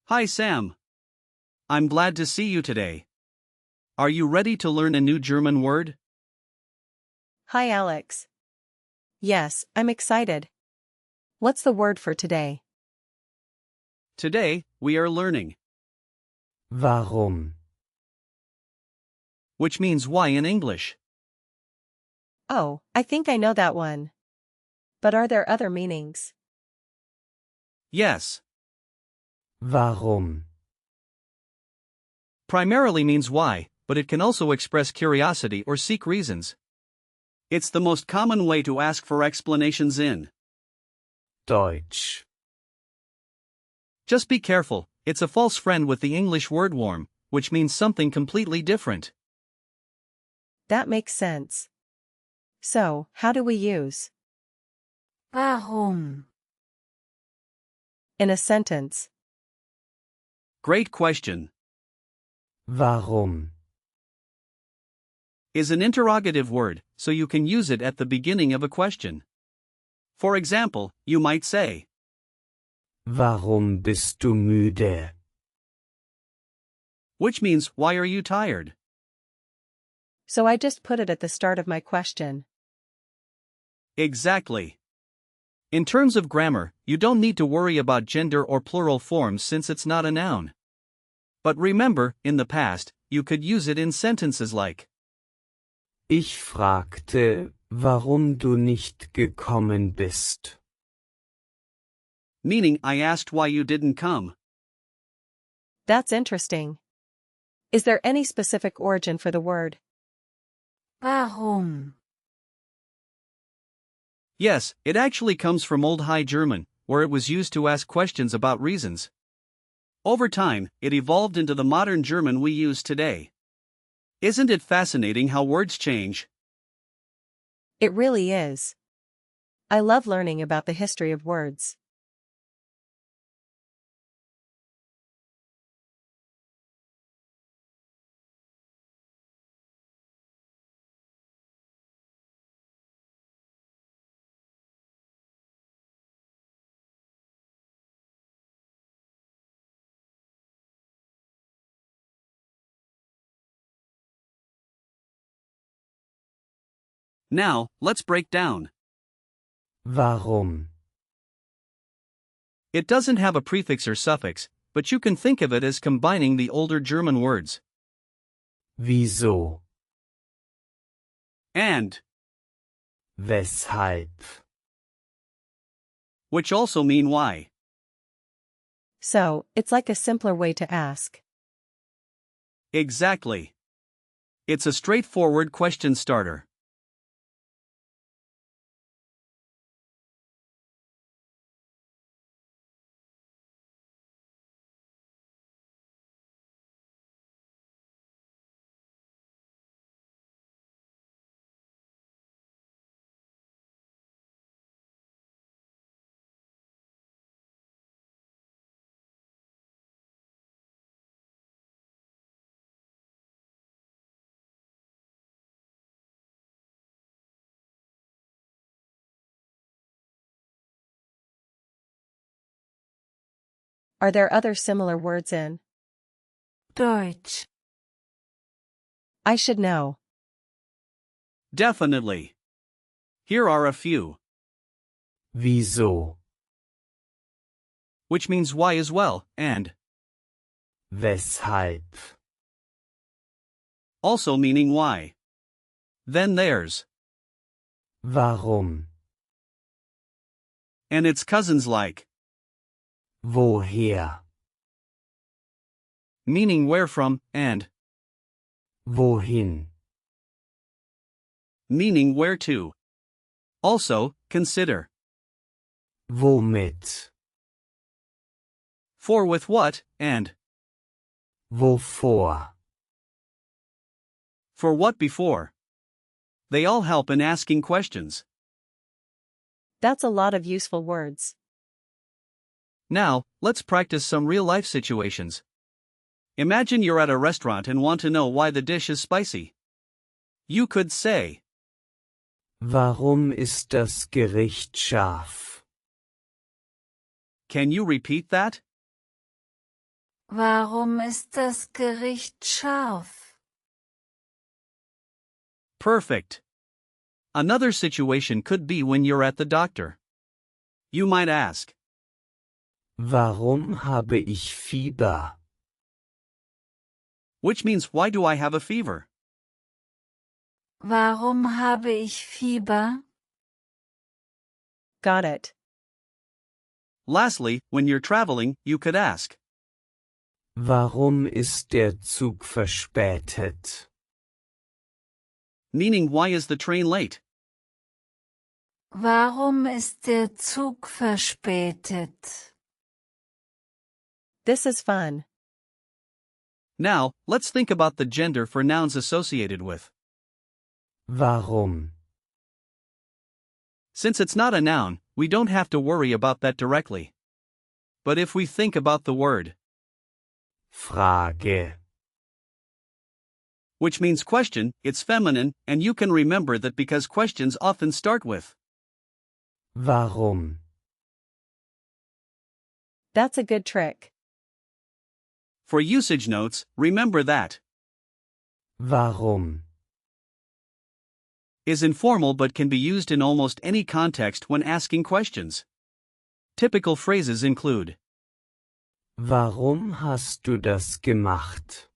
Hi Sam. I'm glad to see you today. Are you ready to learn a new German word? Hi Alex. Yes, I'm excited. What's the word for today? Today, we are learning, Warum? which means why in English. Oh, I think I know that one. But are there other meanings? Yes, Warum? primarily means why, but it can also express curiosity or seek reasons. It's the most common way to ask for explanations in. Deutsch. Just be careful, it's a false friend with the English word warm, which means something completely different. That makes sense. So, how do we use Warum? in a sentence? Great question. Warum? Is an interrogative word, so you can use it at the beginning of a question. For example, you might say, Warum bist du müde? which means, why are you tired? So I just put it at the start of my question. Exactly. In terms of grammar, you don't need to worry about gender or plural forms since it's not a noun. But remember, in the past, you could use it in sentences like, Ich fragte, warum du nicht gekommen bist. meaning I asked why you didn't come. That's interesting. Is there any specific origin for the word? Warum? Yes, it actually comes from Old High German, where it was used to ask questions about reasons. Over time, it evolved into the modern German we use today. Isn't it fascinating how words change? It really is. I love learning about the history of words. Now, let's break down. Warum? It doesn't have a prefix or suffix, but you can think of it as combining the older German words Wieso? and, Weshalb? which also mean why. So, it's like a simpler way to ask. Exactly. It's a straightforward question starter. Are there other similar words in? Deutsch. I should know. Definitely. Here are a few, Wieso? which means why as well, and Weshalb? also meaning why. Then there's, Warum? and its cousins like, Woher? meaning where from, and Wohin? meaning where to. Also, consider, Womit? for with what, and Wovor? for what before. They all help in asking questions. That's a lot of useful words. Now, let's practice some real-life situations. Imagine you're at a restaurant and want to know why the dish is spicy. You could say, Warum ist das Gericht scharf? can you repeat that? Warum ist das Gericht scharf? Perfect. Another situation could be when you're at the doctor. You might ask, Warum habe ich Fieber? which means why do I have a fever? Warum habe ich Fieber? Got it. Lastly, when you're traveling, you could ask, Warum ist der Zug verspätet? meaning why is the train late? Warum ist der Zug verspätet? This is fun. Now, let's think about the gender for nouns associated with. Warum? Since it's not a noun, we don't have to worry about that directly. But if we think about the word, Frage. which means question, it's feminine, and you can remember that because questions often start with. Warum? That's a good trick. For usage notes, remember that Warum? is informal but can be used in almost any context when asking questions. Typical phrases include, Warum hast du das gemacht?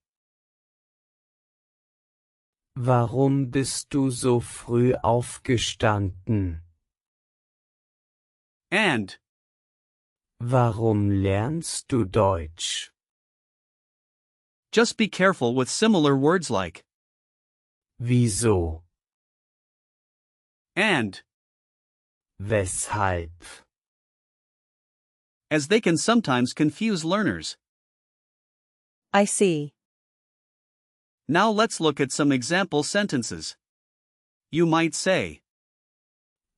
Warum bist du so früh aufgestanden? and, Warum lernst du Deutsch? just be careful with similar words like, Wieso? and, Weshalb? as they can sometimes confuse learners. I see. Now let's look at some example sentences. You might say,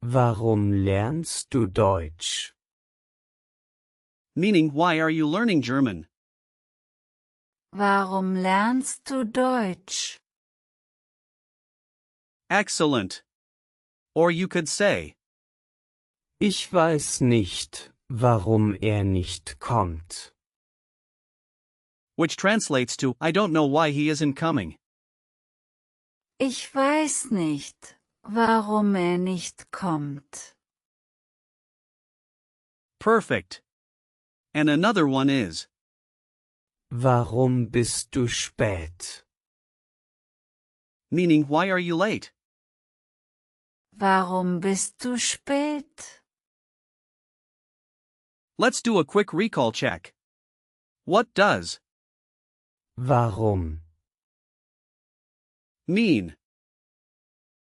Warum lernst du Deutsch? meaning why are you learning German? Warum lernst du Deutsch? Excellent. Or you could say, Ich weiß nicht, warum nicht kommt. which translates to, I don't know why he isn't coming. Ich weiß nicht, warum nicht kommt. Perfect. And another one is, Warum bist du spät? meaning why are you late? Warum bist du spät? Let's do a quick recall check. What does Warum? mean?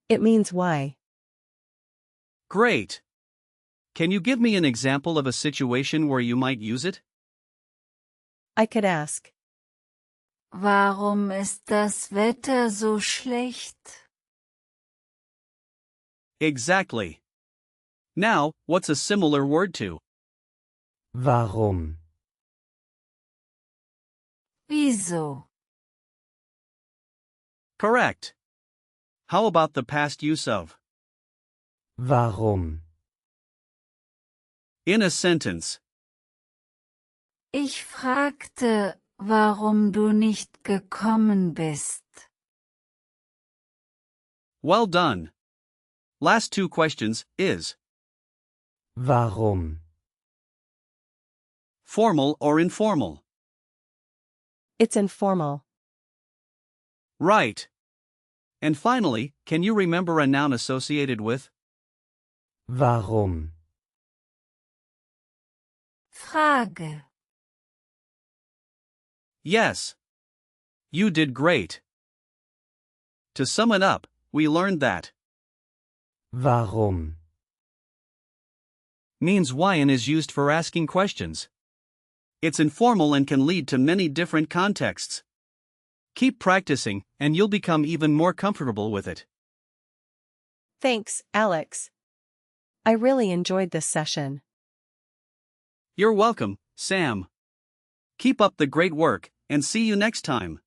It means why. Great. Can you give me an example of a situation where you might use it? I could ask, Warum ist das Wetter so schlecht? Exactly. Now, what's a similar word to? Warum? Wieso? Correct. How about the past use of? Warum? In a sentence, Ich fragte, warum du nicht gekommen bist. well done. Last two questions is Warum? formal or informal? it's informal. Right. And finally, can you remember a noun associated with? Warum? Frage. Yes. You did great. To sum it up, we learned that Warum? means why and is used for asking questions. It's informal and can lead to many different contexts. Keep practicing, and you'll become even more comfortable with it. Thanks, Alex. I really enjoyed this session. You're welcome, Sam. Keep up the great work, and see you next time.